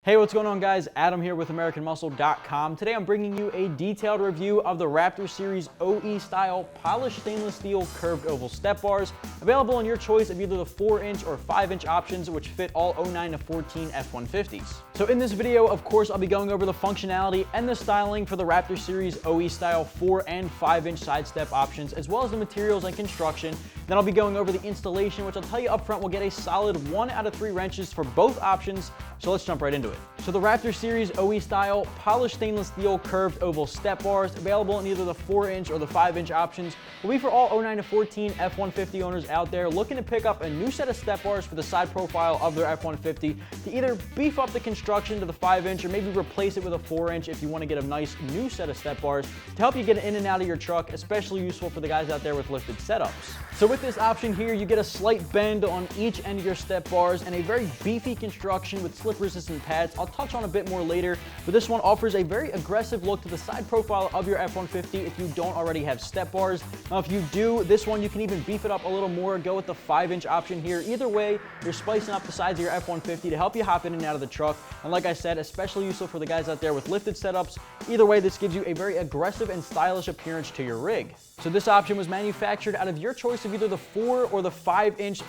Hey, what's going on, guys? Adam here with AmericanMuscle.com. Today I'm bringing you a detailed review of the Raptor Series OE style polished stainless steel curved oval step bars, available in your choice of either the 4-inch or 5-inch options, which fit all 09 to 14 F-150s. So in this video, of course, I'll be going over the functionality and the styling for the Raptor Series OE style 4 and 5-inch side step options, as well as the materials and construction. Then I'll be going over the installation, which I'll tell you up front will get a solid 1 out of 3 wrenches for both options. So let's jump right into it. So the Raptor Series OE style polished stainless steel curved oval step bars, available in either the 4-inch or the 5-inch options, will be for all 09 to 14 F-150 owners out there looking to pick up a new set of step bars for the side profile of their F-150 to either beef up the construction to the 5-inch or maybe replace it with a 4-inch if you want to get a nice new set of step bars to help you get in and out of your truck, especially useful for the guys out there with lifted setups. So with this option here, you get a slight bend on each end of your step bars and a very beefy construction with slip resistant pads. I'll touch on a bit more later, but this one offers a very aggressive look to the side profile of your F-150 if you don't already have step bars. Now if you do, this one you can even beef it up a little more, go with the 5-inch option here. Either way, you're spicing up the sides of your F-150 to help you hop in and out of the truck, and like I said, especially useful for the guys out there with lifted setups. Either way, this gives you a very aggressive and stylish appearance to your rig. So this option was manufactured out of your choice of either the 4 or the 5-inch,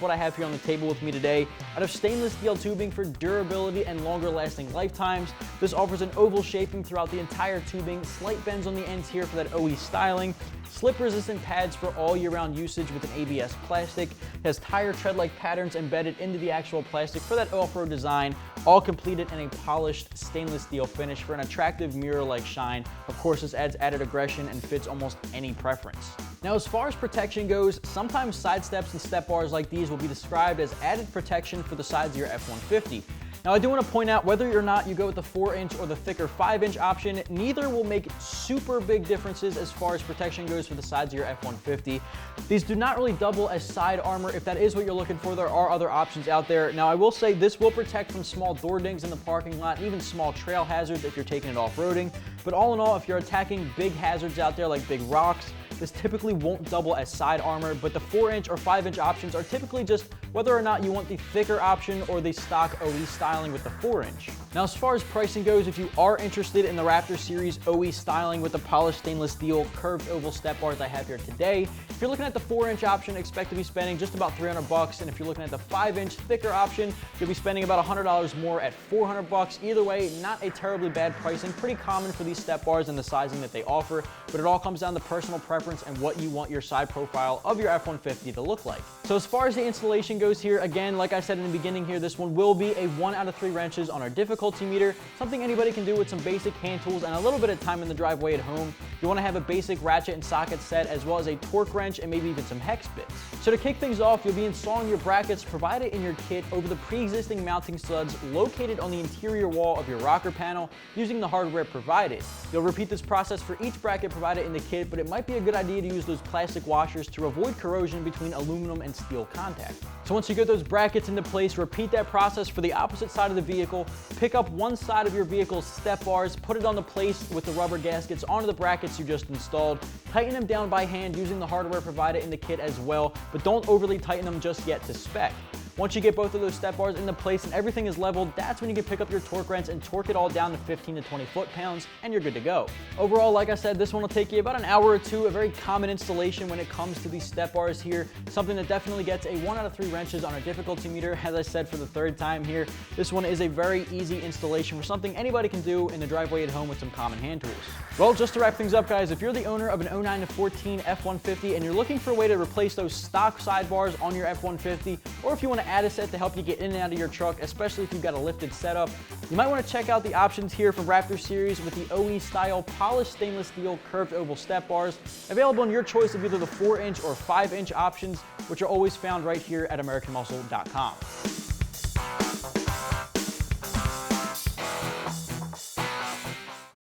what I have here on the table with me today, out of stainless steel tubing for durability and longer lasting lifetimes. This offers an oval shaping throughout the entire tubing, slight bends on the ends here for that OE styling, slip resistant pads for all year round usage with an ABS plastic, it has tire tread-like patterns embedded into the actual plastic for that off-road design, all completed in a polished stainless steel finish for an attractive mirror-like shine. Of course, this adds added aggression and fits almost any preference. Now, as far as protection goes, sometimes side steps and step bars like these will be described as added protection for the sides of your F-150. Now, I do want to point out, whether or not you go with the 4-inch or the thicker 5-inch option, neither will make super big differences as far as protection goes for the sides of your F-150. These do not really double as side armor. If that is what you're looking for, there are other options out there. Now, I will say this will protect from small door dings in the parking lot, even small trail hazards if you're taking it off-roading. But all in all, if you're attacking big hazards out there like big rocks, this typically won't double as side armor, but the 4-inch or 5-inch options are typically just whether or not you want the thicker option or the stock OE styling with the 4-inch. Now, as far as pricing goes, if you are interested in the Raptor Series OE styling with the polished stainless steel curved oval step bars I have here today, if you're looking at the 4-inch option, expect to be spending just about $300, and if you're looking at the 5-inch thicker option, you'll be spending about $100 more at $400. Either way, not a terribly bad pricing, pretty common for these step bars and the sizing that they offer, but it all comes down to personal preference and what you want your side profile of your F-150 to look like. So as far as the installation goes here, again, like I said in the beginning here, this one will be a 1 out of 3 wrenches on our difficulty meter, something anybody can do with some basic hand tools and a little bit of time in the driveway at home. You want to have a basic ratchet and socket set, as well as a torque wrench and maybe even some hex bits. So to kick things off, you'll be installing your brackets provided in your kit over the pre-existing mounting studs located on the interior wall of your rocker panel using the hardware provided. You'll repeat this process for each bracket provided in the kit, but it might be a good idea to use those plastic washers to avoid corrosion between aluminum and steel contact. So once you get those brackets into place, repeat that process for the opposite side of the vehicle. Pick up one side of your vehicle's step bars, put it on the place with the rubber gaskets onto the brackets you just installed. Tighten them down by hand using the hardware provided in the kit as well, but don't overly tighten them just yet to spec. Once you get both of those step bars into place and everything is leveled, that's when you can pick up your torque wrench and torque it all down to 15 to 20 foot-pounds, and you're good to go. Overall, like I said, this one will take you about an hour or two, a very common installation when it comes to these step bars here, something that definitely gets a 1 out of 3 wrenches on our difficulty meter. As I said for the 3rd time here, this one is a very easy installation for something anybody can do in the driveway at home with some common hand tools. Well, just to wrap things up, guys, if you're the owner of an 09 to 14 F-150 and you're looking for a way to replace those stock sidebars on your F-150, or if you want to add a set to help you get in and out of your truck, especially if you've got a lifted setup, you might want to check out the options here from Raptor Series with the OE style polished stainless steel curved oval step bars, available in your choice of either the 4-inch or 5-inch options, which are always found right here at AmericanMuscle.com.